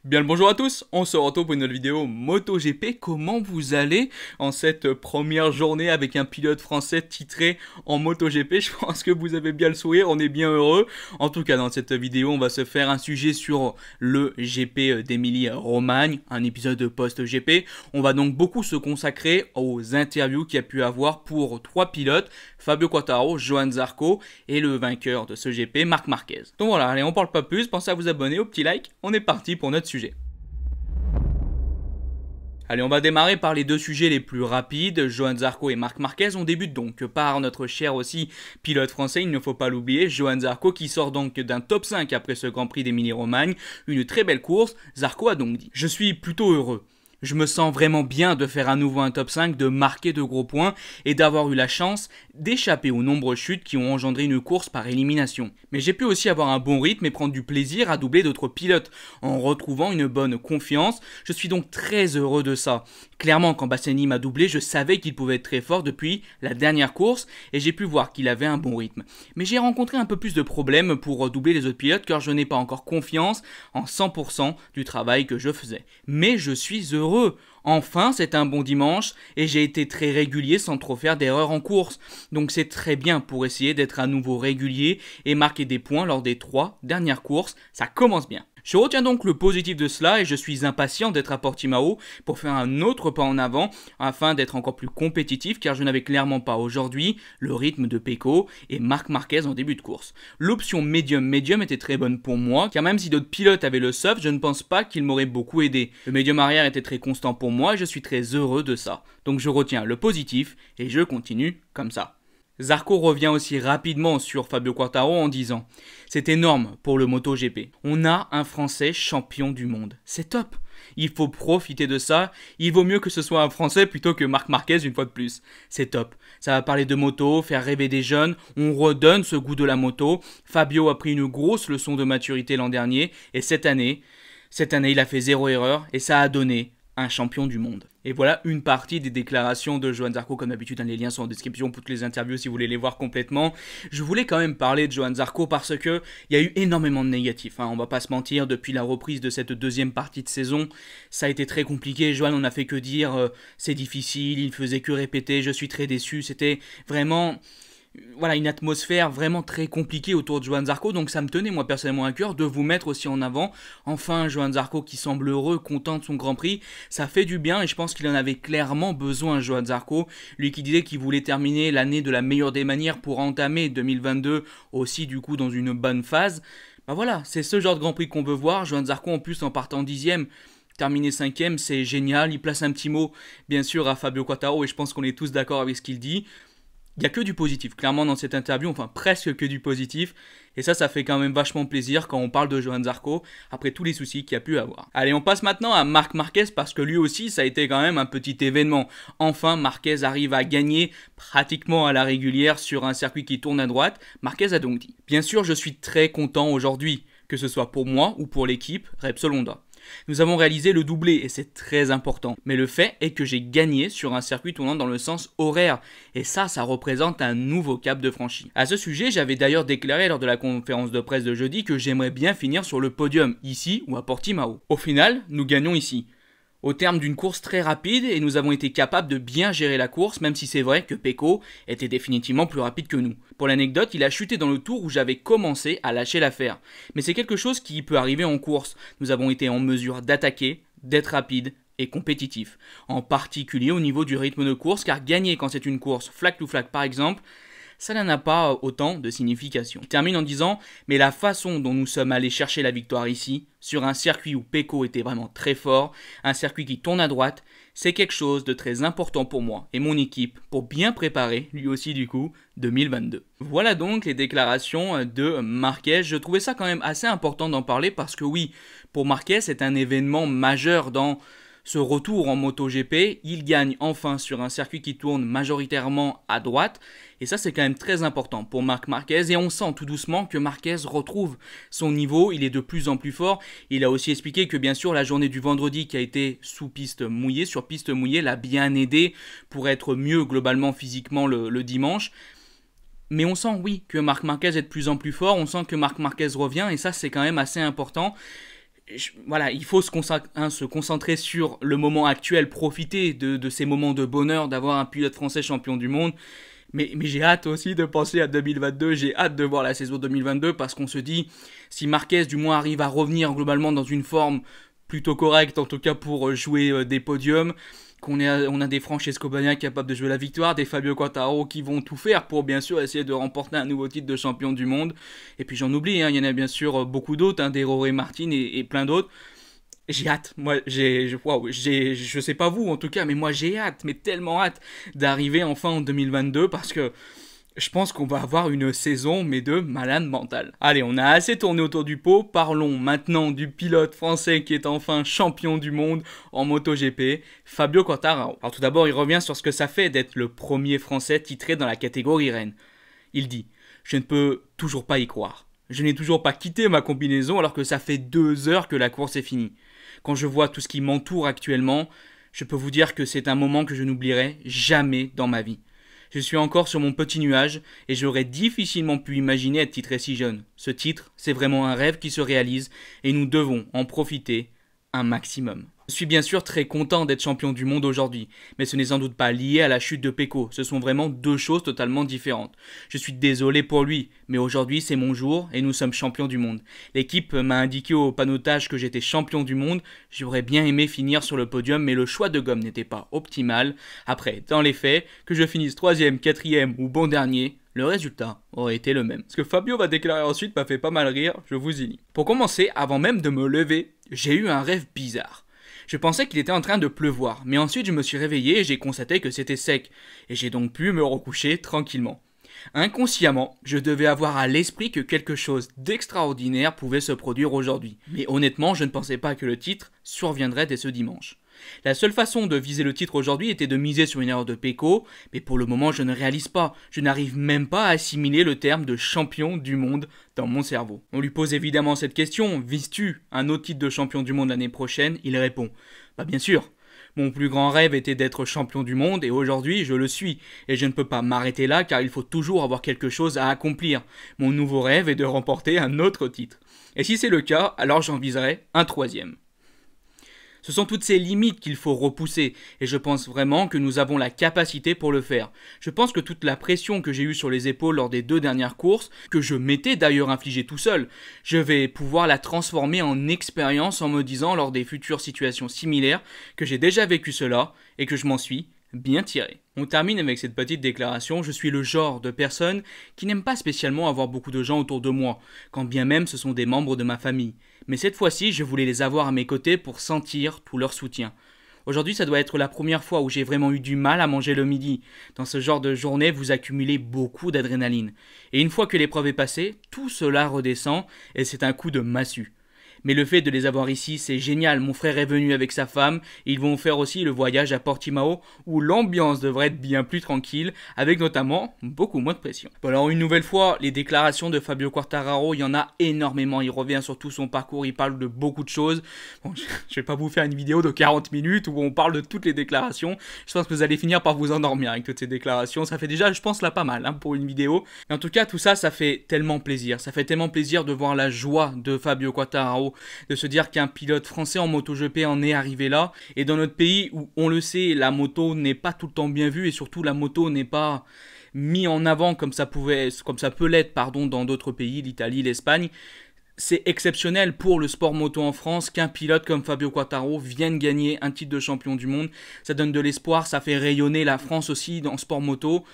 Bien le bonjour à tous, on se retrouve pour une nouvelle vidéo MotoGP. Comment vous allez en cette première journée avec un pilote français titré en MotoGP? Je pense que vous avez bien le sourire, on est bien heureux. En tout cas, dans cette vidéo, on va se faire un sujet sur le GP d'Émilie-Romagne, un épisode post-GP. On va donc beaucoup se consacrer aux interviews qu'il y a pu avoir pour trois pilotes, Fabio Quartararo, Johann Zarco et le vainqueur de ce GP, Marc Marquez. Donc voilà, allez, on parle pas plus, pensez à vous abonner, au petit like, on est parti pour notre sujet. Allez, on va démarrer par les deux sujets les plus rapides, Johann Zarco et Marc Marquez. On débute donc par notre cher aussi pilote français, il ne faut pas l'oublier, Johann Zarco, qui sort donc d'un top 5 après ce Grand Prix d'Émilie-Romagne. Une très belle course. Zarco a donc dit « Je suis plutôt heureux. Je me sens vraiment bien de faire à nouveau un top 5, de marquer de gros points et d'avoir eu la chance d'échapper aux nombreuses chutes qui ont engendré une course par élimination. Mais j'ai pu aussi avoir un bon rythme et prendre du plaisir à doubler d'autres pilotes en retrouvant une bonne confiance. Je suis donc très heureux de ça. Clairement, quand Bastianini m'a doublé, je savais qu'il pouvait être très fort depuis la dernière course et j'ai pu voir qu'il avait un bon rythme. Mais j'ai rencontré un peu plus de problèmes pour doubler les autres pilotes car je n'ai pas encore confiance en 100% du travail que je faisais. Mais je suis heureux. Enfin, c'est un bon dimanche et j'ai été très régulier sans trop faire d'erreurs en course. Donc c'est très bien pour essayer d'être à nouveau régulier et marquer des points lors des 3 dernières courses. Ça commence bien. Je retiens donc le positif de cela et je suis impatient d'être à Portimao pour faire un autre pas en avant afin d'être encore plus compétitif car je n'avais clairement pas aujourd'hui le rythme de Pecco et Marc Marquez en début de course. L'option médium était très bonne pour moi car même si d'autres pilotes avaient le soft, je ne pense pas qu'il m'aurait beaucoup aidé. Le médium arrière était très constant pour moi et je suis très heureux de ça. Donc je retiens le positif et je continue comme ça. Zarco revient aussi rapidement sur Fabio Quartararo en disant « C'est énorme pour le MotoGP. On a un Français champion du monde. C'est top. Il faut profiter de ça. Il vaut mieux que ce soit un Français plutôt que Marc Marquez une fois de plus. C'est top. Ça va parler de moto, faire rêver des jeunes. On redonne ce goût de la moto. Fabio a pris une grosse leçon de maturité l'an dernier et cette année, il a fait 0 erreur et ça a donné un champion du monde. » Et voilà une partie des déclarations de Johann Zarco. Comme d'habitude, les liens sont en description pour toutes les interviews si vous voulez les voir complètement. Je voulais quand même parler de Johann Zarco parce que il y a eu énormément de négatifs. On va pas se mentir, depuis la reprise de cette deuxième partie de saison, ça a été très compliqué. Johann, on n'a fait que dire c'est difficile, il faisait que répéter, je suis très déçu. C'était vraiment... Voilà, une atmosphère vraiment très compliquée autour de Johann Zarco, donc ça me tenait moi personnellement à cœur de vous mettre aussi en avant. Enfin, Johann Zarco qui semble heureux, content de son Grand Prix, ça fait du bien et je pense qu'il en avait clairement besoin, Johann Zarco. Lui qui disait qu'il voulait terminer l'année de la meilleure des manières pour entamer 2022 aussi du coup dans une bonne phase. Bah voilà, c'est ce genre de Grand Prix qu'on veut voir. Johann Zarco en plus en partant 10e, terminer 5e, c'est génial. Il place un petit mot bien sûr à Fabio Quartararo et je pense qu'on est tous d'accord avec ce qu'il dit. Il n'y a que du positif, clairement dans cette interview, enfin presque que du positif. Et ça fait quand même vachement plaisir quand on parle de Johann Zarco, après tous les soucis qu'il y a pu avoir. Allez, on passe maintenant à Marc Marquez, parce que lui aussi, ça a été quand même un petit événement. Enfin, Marquez arrive à gagner pratiquement à la régulière sur un circuit qui tourne à droite. Marquez a donc dit « Bien sûr, je suis très content aujourd'hui, que ce soit pour moi ou pour l'équipe Repsol Honda. Nous avons réalisé le doublé et c'est très important. Mais le fait est que j'ai gagné sur un circuit tournant dans le sens horaire. Et ça représente un nouveau cap de franchi. » À ce sujet, j'avais d'ailleurs déclaré lors de la conférence de presse de jeudi que j'aimerais bien finir sur le podium, ici ou à Portimao. Au final, nous gagnons ici. Au terme d'une course très rapide et nous avons été capables de bien gérer la course, même si c'est vrai que Pecco était définitivement plus rapide que nous. Pour l'anecdote, il a chuté dans le tour où j'avais commencé à lâcher l'affaire. Mais c'est quelque chose qui peut arriver en course. Nous avons été en mesure d'attaquer, d'être rapide et compétitif. En particulier au niveau du rythme de course, car gagner quand c'est une course flag to flag par exemple, ça n'a pas autant de signification. Il termine en disant « Mais la façon dont nous sommes allés chercher la victoire ici, sur un circuit où Pecco était vraiment très fort, un circuit qui tourne à droite, c'est quelque chose de très important pour moi et mon équipe pour bien préparer, lui aussi du coup, 2022. » Voilà donc les déclarations de Marquez. Je trouvais ça quand même assez important d'en parler parce que oui, pour Marquez, c'est un événement majeur dans ce retour en MotoGP. Il gagne enfin sur un circuit qui tourne majoritairement à droite. Et ça, c'est quand même très important pour Marc Marquez. Et on sent tout doucement que Marquez retrouve son niveau. Il est de plus en plus fort. Il a aussi expliqué que bien sûr, la journée du vendredi qui a été sur piste mouillée, l'a bien aidé pour être mieux globalement physiquement le dimanche. Mais on sent, oui, que Marc Marquez est de plus en plus fort. On sent que Marc Marquez revient. Et ça, c'est quand même assez important. Voilà, il faut se concentrer sur le moment actuel, profiter de ces moments de bonheur, d'avoir un pilote français champion du monde. Mais j'ai hâte aussi de penser à 2022, j'ai hâte de voir la saison 2022 parce qu'on se dit, si Marquez du moins arrive à revenir globalement dans une forme plutôt correcte, en tout cas pour jouer des podiums, on a des Francesco Bagnaia capables de jouer la victoire, des Fabio Quartararo qui vont tout faire pour bien sûr essayer de remporter un nouveau titre de champion du monde. Et puis j'en oublie, il y en a bien sûr beaucoup d'autres, des Rory Martin et plein d'autres. J'ai hâte, moi, je sais pas vous en tout cas, mais moi j'ai hâte, mais tellement hâte d'arriver enfin en 2022 parce que je pense qu'on va avoir une saison, mais de malade mental. Allez, on a assez tourné autour du pot, parlons maintenant du pilote français qui est enfin champion du monde en MotoGP, Fabio Quartararo. Alors tout d'abord, il revient sur ce que ça fait d'être le premier français titré dans la catégorie reine. Il dit « Je ne peux toujours pas y croire. Je n'ai toujours pas quitté ma combinaison alors que ça fait 2 heures que la course est finie. Quand je vois tout ce qui m'entoure actuellement, je peux vous dire que c'est un moment que je n'oublierai jamais dans ma vie. Je suis encore sur mon petit nuage et j'aurais difficilement pu imaginer être titré si jeune. Ce titre, c'est vraiment un rêve qui se réalise et nous devons en profiter un maximum. Je suis bien sûr très content d'être champion du monde aujourd'hui, mais ce n'est sans doute pas lié à la chute de Pecco, ce sont vraiment deux choses totalement différentes. Je suis désolé pour lui, mais aujourd'hui c'est mon jour et nous sommes champions du monde. L'équipe m'a indiqué au panotage que j'étais champion du monde, j'aurais bien aimé finir sur le podium, mais le choix de gomme n'était pas optimal. Après, dans les faits, que je finisse 3e, 4e ou bon dernier, le résultat aurait été le même. Ce que Fabio va déclarer ensuite m'a fait pas mal rire, je vous y lis. Pour commencer, avant même de me lever, j'ai eu un rêve bizarre. Je pensais qu'il était en train de pleuvoir, mais ensuite je me suis réveillé et j'ai constaté que c'était sec, et j'ai donc pu me recoucher tranquillement. Inconsciemment, je devais avoir à l'esprit que quelque chose d'extraordinaire pouvait se produire aujourd'hui, mais honnêtement je ne pensais pas que le titre surviendrait dès ce dimanche. La seule façon de viser le titre aujourd'hui était de miser sur une erreur de Pecco, mais pour le moment je ne réalise pas, je n'arrive même pas à assimiler le terme de champion du monde dans mon cerveau. On lui pose évidemment cette question, vises-tu un autre titre de champion du monde l'année prochaine? Il répond, bah bien sûr. Mon plus grand rêve était d'être champion du monde et aujourd'hui je le suis. Et je ne peux pas m'arrêter là car il faut toujours avoir quelque chose à accomplir. Mon nouveau rêve est de remporter un autre titre. Et si c'est le cas, alors j'en viserai un 3e. Ce sont toutes ces limites qu'il faut repousser, et je pense vraiment que nous avons la capacité pour le faire. Je pense que toute la pression que j'ai eue sur les épaules lors des 2 dernières courses, que je m'étais d'ailleurs infligée tout seul, je vais pouvoir la transformer en expérience en me disant lors des futures situations similaires que j'ai déjà vécu cela et que je m'en suis bien tiré. On termine avec cette petite déclaration, je suis le genre de personne qui n'aime pas spécialement avoir beaucoup de gens autour de moi, quand bien même ce sont des membres de ma famille. Mais cette fois-ci, je voulais les avoir à mes côtés pour sentir tout leur soutien. Aujourd'hui, ça doit être la première fois où j'ai vraiment eu du mal à manger le midi. Dans ce genre de journée, vous accumulez beaucoup d'adrénaline. Et une fois que l'épreuve est passée, tout cela redescend et c'est un coup de massue. Mais le fait de les avoir ici, c'est génial. Mon frère est venu avec sa femme. Et ils vont faire aussi le voyage à Portimao où l'ambiance devrait être bien plus tranquille, avec notamment beaucoup moins de pression. Bon, alors une nouvelle fois, les déclarations de Fabio Quartararo, il y en a énormément. Il revient sur tout son parcours, il parle de beaucoup de choses. Bon, je vais pas vous faire une vidéo de 40 minutes où on parle de toutes les déclarations. Je pense que vous allez finir par vous endormir avec toutes ces déclarations. Ça fait déjà, je pense, là pas mal pour une vidéo. Mais en tout cas, tout ça, ça fait tellement plaisir. Ça fait tellement plaisir de voir la joie de Fabio Quartararo, de se dire qu'un pilote français en MotoGP en est arrivé là. Et dans notre pays où, on le sait, la moto n'est pas tout le temps bien vue et surtout la moto n'est pas mis en avant comme ça peut l'être dans d'autres pays, l'Italie, l'Espagne. C'est exceptionnel pour le sport moto en France qu'un pilote comme Fabio Quartararo vienne gagner un titre de champion du monde. Ça donne de l'espoir, ça fait rayonner la France aussi dans le sport moto.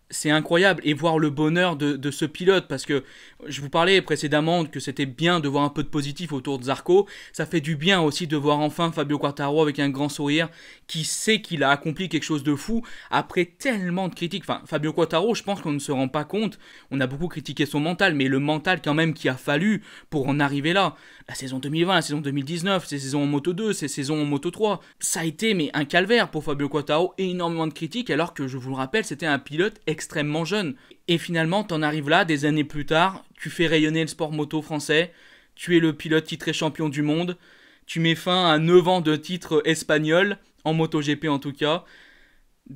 C'est incroyable, et voir le bonheur de ce pilote, parce que je vous parlais précédemment que c'était bien de voir un peu de positif autour de Zarco, ça fait du bien aussi de voir enfin Fabio Quartararo avec un grand sourire, qui sait qu'il a accompli quelque chose de fou, après tellement de critiques. Enfin, Fabio Quartararo, je pense qu'on ne se rend pas compte, on a beaucoup critiqué son mental, mais le mental quand même qu'il a fallu pour en arriver là. La saison 2020, la saison 2019, ces saisons en Moto 2, ces saisons en Moto 3, ça a été mais un calvaire pour Fabio Quartararo, énormément de critiques, alors que je vous le rappelle, c'était un pilote extrêmement jeune. Et finalement, t'en arrives là, des années plus tard, tu fais rayonner le sport moto français, tu es le pilote titré champion du monde, tu mets fin à 9 ans de titre espagnol, en MotoGP en tout cas.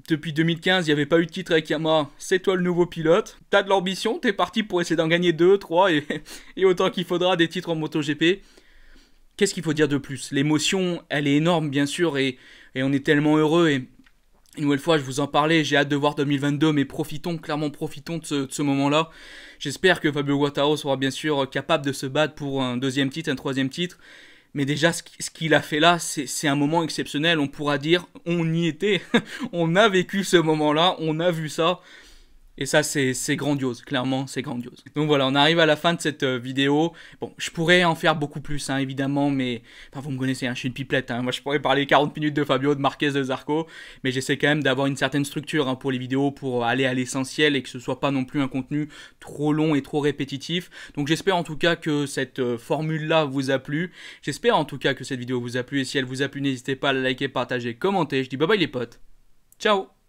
Depuis 2015, il n'y avait pas eu de titre avec Yamaha, c'est toi le nouveau pilote, t'as de l'ambition, t'es parti pour essayer d'en gagner 2, 3 et autant qu'il faudra des titres en MotoGP. qu'est-ce qu'il faut dire de plus? L'émotion, elle est énorme, bien sûr, et on est tellement heureux. Et une nouvelle fois, je vous en parlais, j'ai hâte de voir 2022, mais profitons, clairement profitons de ce moment-là. J'espère que Fabio Quartararo sera bien sûr capable de se battre pour un deuxième titre, un troisième titre. Mais déjà, ce qu'il a fait là, c'est un moment exceptionnel. On pourra dire, on y était, on a vécu ce moment-là, on a vu ça. Et ça, c'est grandiose, clairement, c'est grandiose. Donc voilà, on arrive à la fin de cette vidéo. Bon, je pourrais en faire beaucoup plus, hein, évidemment, mais... Enfin, vous me connaissez, hein, je suis une pipelette. Hein. Moi, je pourrais parler 40 minutes de Fabio, de Marquez, de Zarco. Mais j'essaie quand même d'avoir une certaine structure hein, pour les vidéos, pour aller à l'essentiel et que ce soit pas non plus un contenu trop long et trop répétitif. Donc j'espère en tout cas que cette formule-là vous a plu. J'espère en tout cas que cette vidéo vous a plu. Et si elle vous a plu, n'hésitez pas à la liker, partager, commenter. Je dis bye bye les potes. Ciao!